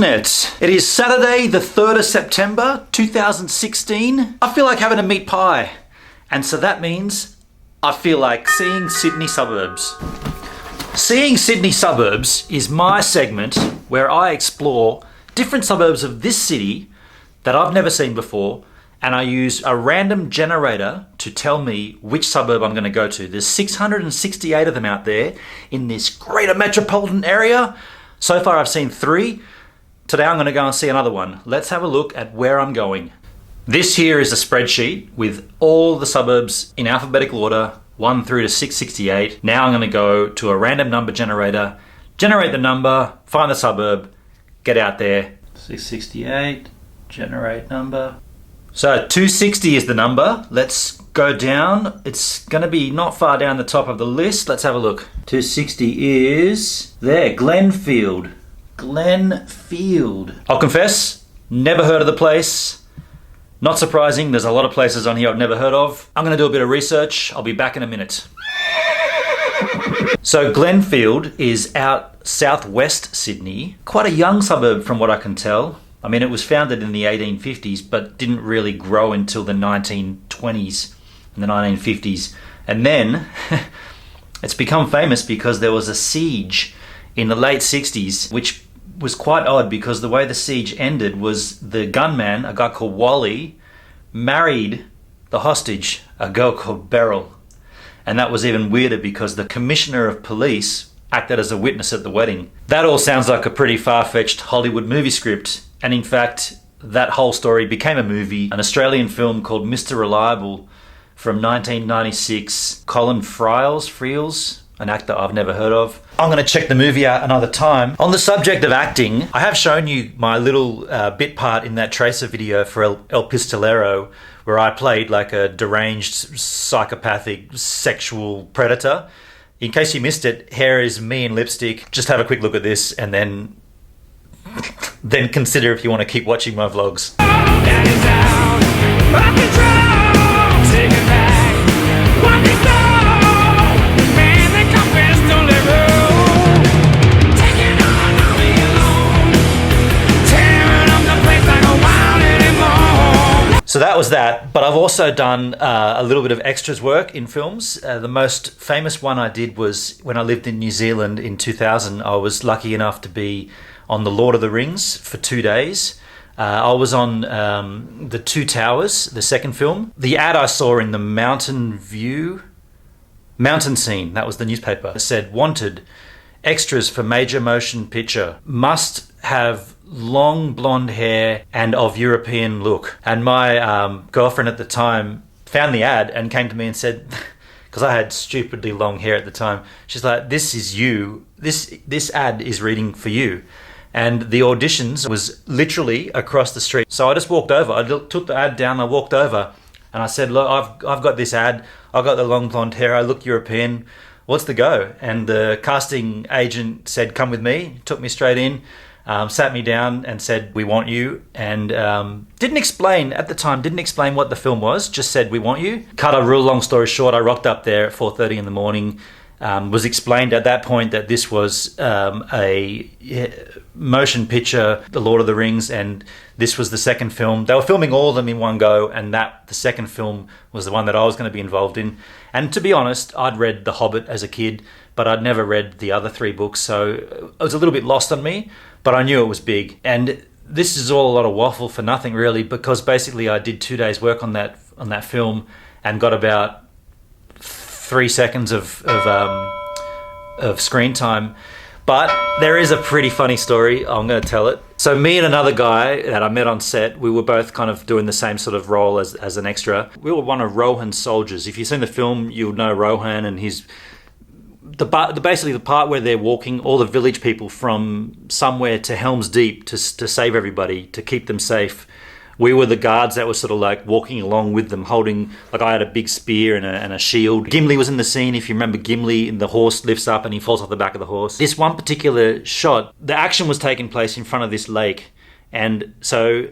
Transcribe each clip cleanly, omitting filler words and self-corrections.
internet. It is Saturday the 3rd of September 2016. I feel like having a meat pie. And so that means I feel like seeing Sydney suburbs. Seeing Sydney suburbs is my segment where I explore different suburbs of this city that I've never seen before, and I use a random generator to tell me which suburb I'm going to go to. There's 668 of them out there in this greater metropolitan area. So far I've seen 3. Today I'm going to go and see another one. Let's have a look at where I'm going. This here is a spreadsheet with all the suburbs in alphabetical order, 1 through to 668. Now I'm going to go to a random number generator, generate the number, find the suburb, get out there. 668, generate number. So 260 is the number. Let's go down. It's going to be not far down the top of the list. Let's have a look. 260 is there, Glenfield. Glenfield. I'll confess, never heard of the place. Not surprising, there's a lot of places on here I've never heard of. I'm going to do a bit of research. I'll be back in a minute. So Glenfield is out southwest Sydney. Quite a young suburb from what I can tell. I mean, it was founded in the 1850s, but didn't really grow until the 1920s and the 1950s. And then it's become famous because there was a siege in the late 60s, which was quite odd because the way the siege ended was the gunman, a guy called Wally, married the hostage, a girl called Beryl. And that was even weirder because the commissioner of police acted as a witness at the wedding. That all sounds like a pretty far-fetched Hollywood movie script. And in fact, that whole story became a movie, an Australian film called Mr. Reliable from 1996. Colin Friels, an actor I've never heard of. I'm going to check the movie out another time. On the subject of acting, I have shown you my little bit part in that Tracer video for El Pistolero, where I played like a deranged, psychopathic, sexual predator. In case you missed it, here is me in lipstick. Just have a quick look at this and then consider if you want to keep watching my vlogs. So that was that, but I've also done a little bit of extras work in films. The most famous one I did was when I lived in New Zealand in 2000. I was lucky enough to be on The Lord of the Rings for 2 days. I was on The Two Towers, the second film. The ad I saw in the Mountain Scene, that was the newspaper, said, "Wanted, extras for major motion picture. Must have long blonde hair and of European look." And my girlfriend at the time found the ad and came to me and said, because I had stupidly long hair at the time, she's like, "This is you. This ad is reading for you." And the auditions was literally across the street. So I just walked over. I took the ad down. I walked over and I said, "Look, I've got this ad. I've got the long blonde hair. I look European. What's the go?" And the casting agent said, "Come with me." Took me straight in, sat me down and said, "We want you." And didn't explain what the film was, just said, "We want you." Cut a real long story short, I rocked up there at 4:30 in the morning. Was explained at that point that this was a motion picture, The Lord of the Rings, and this was the second film. They were filming all of them in one go, and the second film was the one that I was going to be involved in. And to be honest, I'd read The Hobbit as a kid, but I'd never read the other 3 books, so it was a little bit lost on me, but I knew it was big. And this is all a lot of waffle for nothing really, because basically I did 2 days work on that film and got about 3 seconds of screen time. But there is a pretty funny story. I'm going to tell it. So me and another guy that I met on set, we were both kind of doing the same sort of role as an extra. We were one of Rohan's soldiers. If you've seen the film, you'll know Rohan and basically the part where they're walking all the village people from somewhere to Helm's Deep to save everybody, to keep them safe. We were the guards that were sort of like walking along with them, holding, like I had a big spear and a shield. Gimli was in the scene. If you remember Gimli, and the horse lifts up and he falls off the back of the horse. This one particular shot, the action was taking place in front of this lake. And so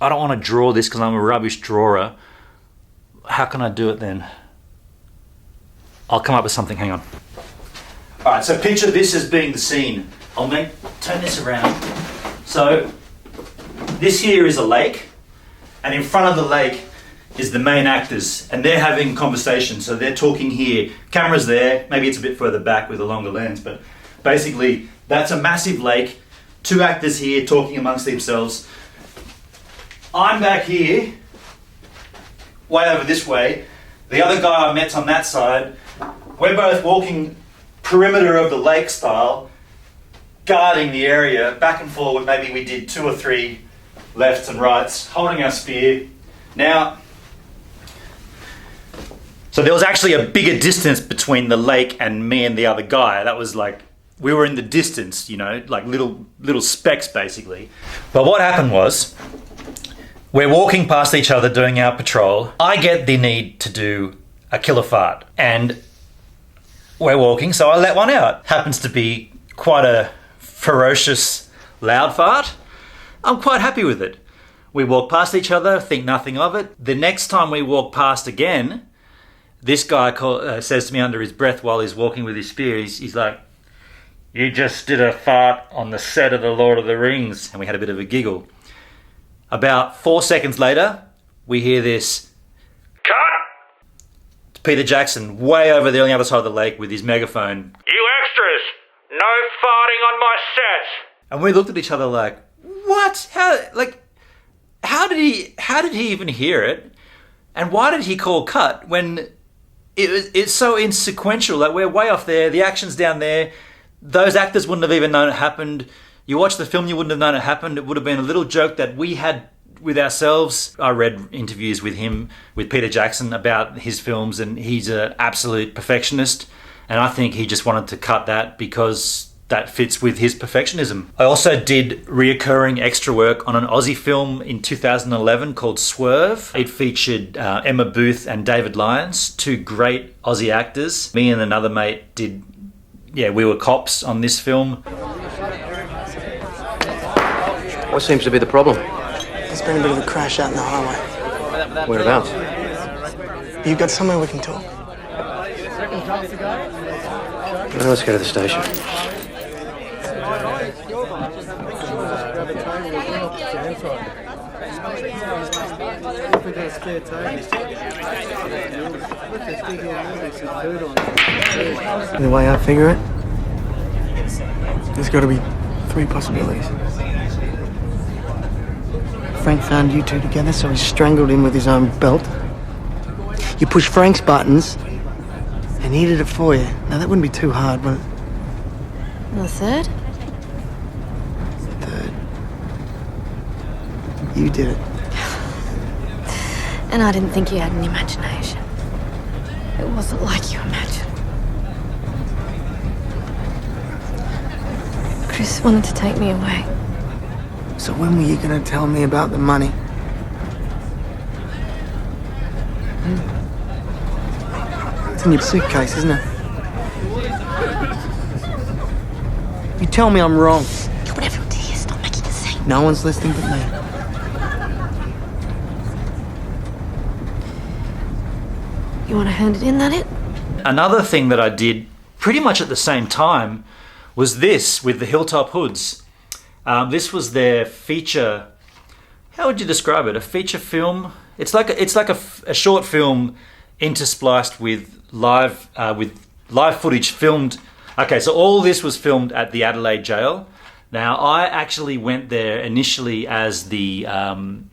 I don't want to draw this because I'm a rubbish drawer. How can I do it then? I'll come up with something, hang on. All right, so picture this as being the scene. I'll turn this around. So this here is a lake, and in front of the lake is the main actors, and they're having conversations. So they're talking here, camera's there, maybe it's a bit further back with a longer lens, but basically that's a massive lake, 2 actors here talking amongst themselves. I'm back here, way over this way. The other guy I met's on that side. We're both walking perimeter of the lake style, guarding the area, back and forward. Maybe we did 2 or 3 lefts and rights, holding our spear. Now, so there was actually a bigger distance between the lake and me and the other guy. That was like, we were in the distance, you know, like little specks basically. But what happened was, we're walking past each other doing our patrol. I get the need to do a killer fart, and we're walking, so I let one out. Happens to be quite a ferocious, loud fart. I'm quite happy with it. We walk past each other, think nothing of it. The next time we walk past again, this guy says to me under his breath while he's walking with his spear, he's like, "You just did a fart on the set of The Lord of the Rings." And we had a bit of a giggle. About 4 seconds later, we hear this, "Cut!" It's Peter Jackson, way over there on the other side of the lake with his megaphone. "You extras, no farting on my set." And we looked at each other like, what? How did he even hear it? And why did he call cut when it's so insequential? Like, we're way off there, the action's down there. Those actors wouldn't have even known it happened. You watch the film, you wouldn't have known it happened. It would have been a little joke that we had with ourselves. I read interviews with him, with Peter Jackson, about his films, and he's an absolute perfectionist. And I think he just wanted to cut that because that fits with his perfectionism. I also did reoccurring extra work on an Aussie film in 2011 called Swerve. It featured Emma Booth and David Lyons, 2 great Aussie actors. Me and another mate we were cops on this film. What seems to be the problem? There's been a bit of a crash out in the highway. Whereabouts? You got somewhere we can talk? Well, let's go to the station. The way I figure it, there's got to be 3 possibilities. Frank found you 2 together, so he strangled him with his own belt. You pushed Frank's buttons, and he did it for you. Now, that wouldn't be too hard, would it? And the third? Third. You did it. And I didn't think you had an imagination. It wasn't like you imagined. Chris wanted to take me away. So when were you going to tell me about the money? It's in your suitcase, isn't it? You tell me I'm wrong. You want everyone to hear, stop making a scene. No one's listening but me. You want to hand it in, that it? Another thing that I did pretty much at the same time was this with the Hilltop Hoods. This was their feature. How would you describe it? A feature film? It's like a short film interspliced with live footage filmed. Okay, so all this was filmed at the Adelaide jail. Now, I actually went there initially as the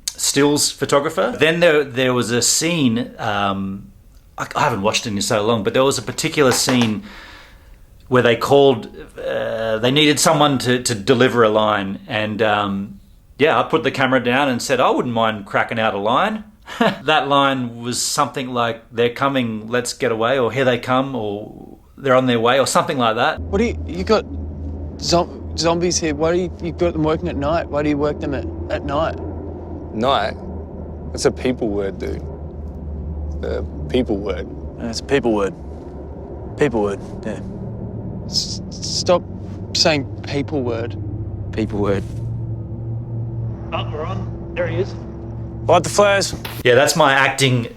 stills photographer. Then there was a scene. I haven't watched it in so long, but there was a particular scene where they called, they needed someone to deliver a line. And I put the camera down and said, I wouldn't mind cracking out a line. That line was something like, "They're coming, let's get away," or "Here they come," or "They're on their way," or something like that. What do you got zombies here? Why do you got them working at night? Why do you work them at night? Night? That's a people word, dude. A people word. It's a people word. People word, yeah. Stop saying people word. People word. Oh, we're on. There he is. Light the flares. Yeah, that's my acting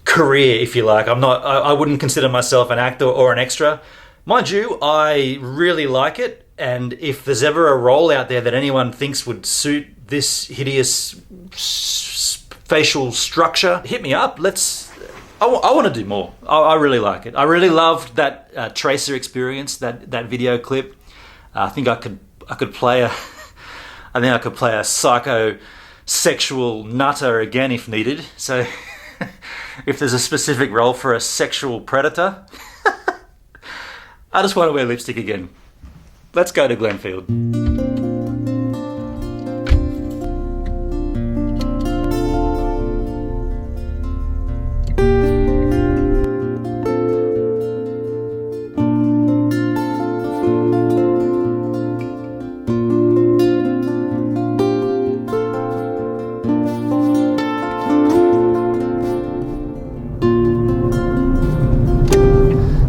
career, if you like. I wouldn't consider myself an actor or an extra. Mind you, I really like it. And if there's ever a roll out there that anyone thinks would suit this hideous facial structure, hit me up. I want to do more. I really like it. I really loved that tracer experience, that video clip. I think I could play a psycho-sexual nutter again if needed. So if there's a specific role for a sexual predator, I just want to wear lipstick again. Let's go to Glenfield.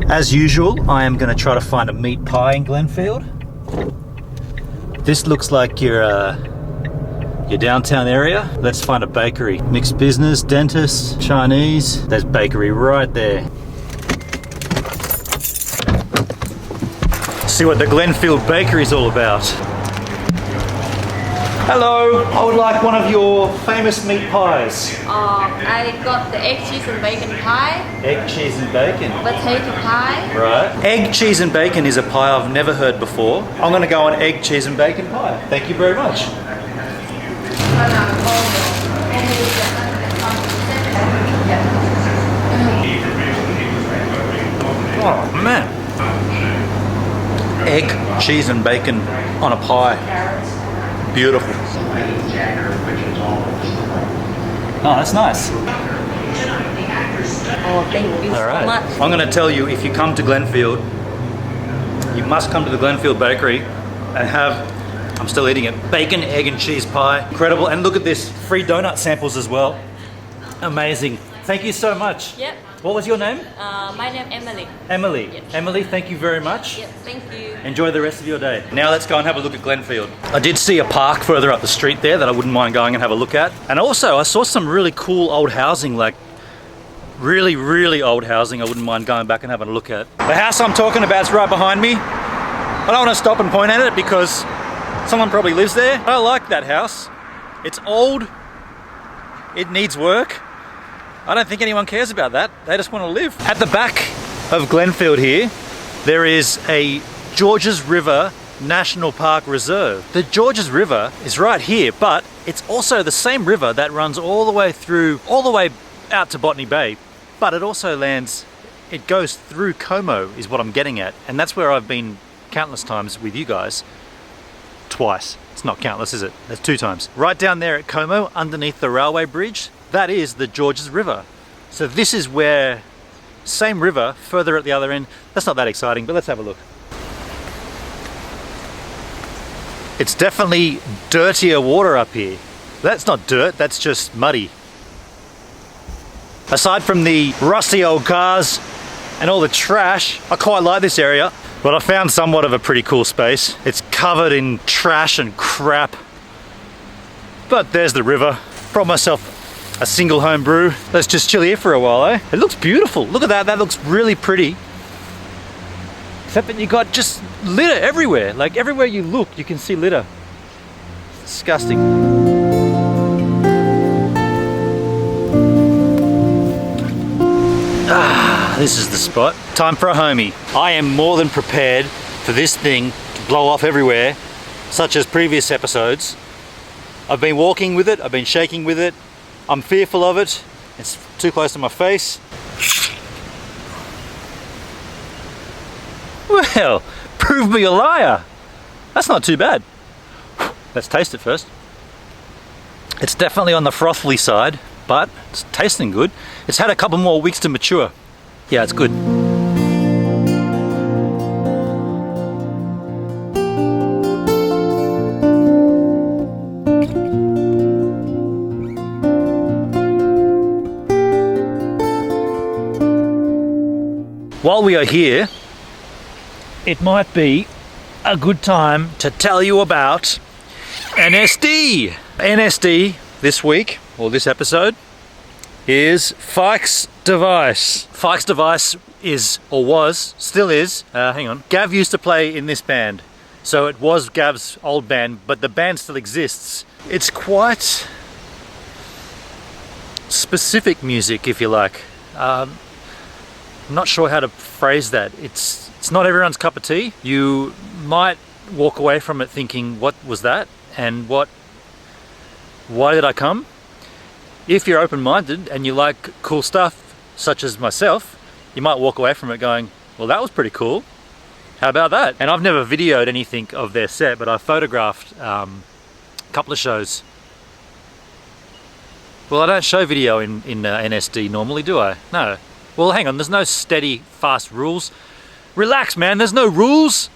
As usual, I am going to try to find a meat pie in Glenfield. This looks like your downtown area. Let's find a bakery. Mixed business, dentist, Chinese. There's bakery right there. See what the Glenfield Bakery is all about. Hello, I would like one of your famous meat pies. I got the egg, cheese and bacon pie, Egg, cheese and bacon. potato pie. Right. Egg, cheese and bacon is a pie I've never heard before. I'm going to go on egg, cheese and bacon pie. Thank you very much. Oh man. Egg, cheese and bacon on a pie. Beautiful. Oh, that's nice. Oh, thank you All right. so much. I'm going to tell you, if you come to Glenfield, you must come to the Glenfield Bakery and have, I'm still eating it, bacon, egg and cheese pie. Incredible. And look at this, free donut samples as well. Amazing. Thank you so much. Yep. What was your name? My name Emily. Emily. Yes. Emily, thank you very much. Yep, thank you. Enjoy the rest of your day. Now let's go and have a look at Glenfield. I did see a park further up the street there that I wouldn't mind going and have a look at. And also I saw some really cool old housing, like really, really old housing I wouldn't mind going back and having a look at. The house I'm talking about is right behind me. I don't want to stop and point at it because someone probably lives there. I like that house. It's old. It needs work. I don't think anyone cares about that. They just want to live. At the back of Glenfield here, there is a Georges River National Park Reserve. The Georges River is right here, but it's also the same river that runs all the way out to Botany Bay, but it also it goes through Como is what I'm getting at. And that's where I've been countless times with you guys. Twice. It's not countless, is it? That's 2 times. Right down there at Como, underneath the railway bridge, that is the Georges River. So this is where, same river, further at the other end. That's not that exciting, but let's have a look. It's definitely dirtier water up here. That's not dirt, that's just muddy. Aside from the rusty old cars and all the trash, I quite like this area, but I found somewhat of a pretty cool space. It's covered in trash and crap. But there's the river. Brought myself a single home brew. Let's just chill here for a while, eh? It looks beautiful. Look at that, that looks really pretty. Except that you got just litter everywhere. Like everywhere you look, you can see litter. It's disgusting. This is the spot. Time for a homie. I am more than prepared for this thing to blow off everywhere, such as previous episodes. I've been walking with it, I've been shaking with it. I'm fearful of it. It's too close to my face. Well, prove me a liar. That's not too bad. Let's taste it first. It's definitely on the frothy side, but it's tasting good. It's had a couple more weeks to mature. Yeah, it's good. While we are here, it might be a good time to tell you about NSD. NSD this week, or this episode, is Fike's device. Fike's device is, or was, still is, hang on. Gav used to play in this band. So it was Gav's old band, but the band still exists. It's quite specific music, if you like. I'm not sure how to phrase that. It's not everyone's cup of tea. You might walk away from it thinking, what was that? And why did I come? If you're open-minded and you like cool stuff, such as myself, you might walk away from it going, well, that was pretty cool. How about that? And I've never videoed anything of their set, but I photographed a couple of shows. Well, I don't show video in NSD normally, do I? No. Well, hang on, there's no steady, fast rules. Relax, man, there's no rules.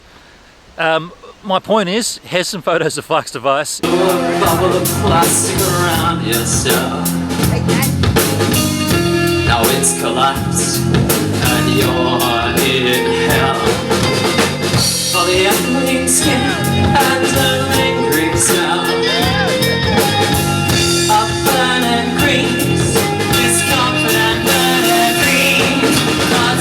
My point is, here's some photos of Flux Device. Bubble of plastic around yourself. Now it's collapsed and you're in hell. For the ethylene skin and the lingering smell of burning grease, discomfort and burning green. But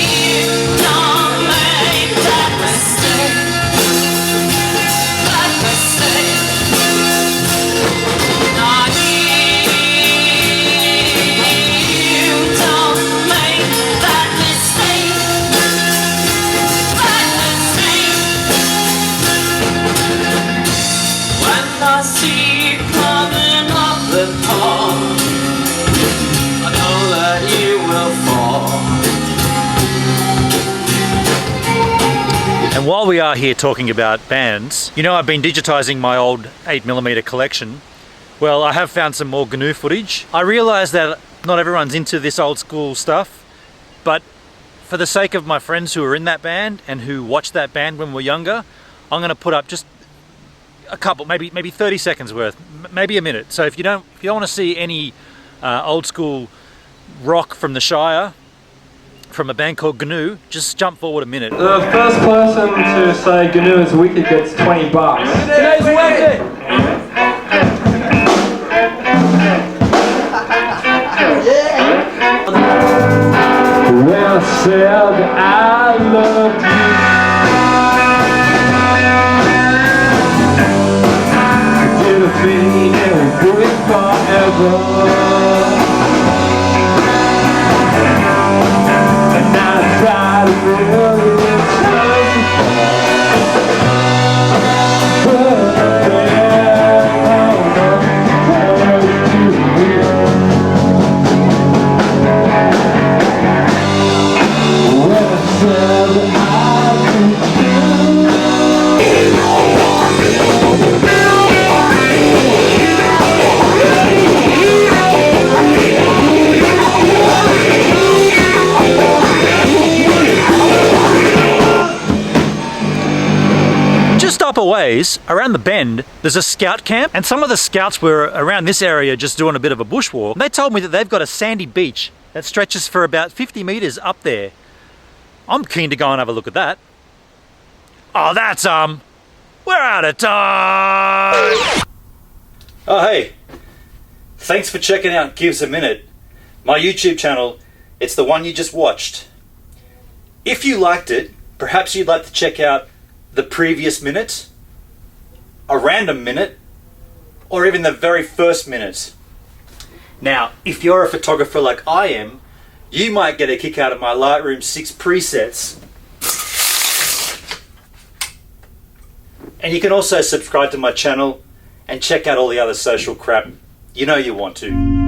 you don't make that mistake. That mistake. No, you don't make that mistake. When I see you coming up the pond, I know that you will fall. And while we are here talking about bands, you know, I've been digitizing my old 8mm collection. Well, I have found some more GNU footage. I realize that not everyone's into this old school stuff, but for the sake of my friends who are in that band and who watched that band when we were younger, I'm gonna put up just a couple, maybe 30 seconds worth, maybe a minute. So if you don't want to see any old school rock from the Shire, from a band called GNU, just jump forward a minute. The first person to say GNU is wicked gets $20. Today's wicked! When I said I loved you, did a thing and we'll do it forever. And I try to really explain, but Up a ways, around the bend, there's a scout camp, and some of the scouts were around this area just doing a bit of a bushwalk. They told me that they've got a sandy beach that stretches for about 50 meters up there. I'm keen to go and have a look at that. Oh, that's we're out of time. Oh, hey, thanks for checking out Gives a Minute, my YouTube channel. It's the one you just watched. If you liked it, perhaps you'd like to check out the previous minute, a random minute, or even the very first minute. Now, if you're a photographer like I am, you might get a kick out of my Lightroom 6 presets. And you can also subscribe to my channel and check out all the other social crap you know you want to.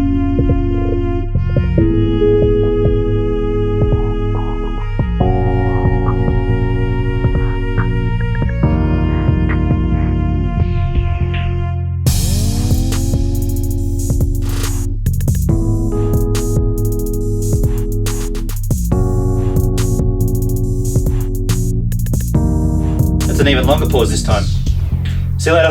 An even longer pause this time. See you later.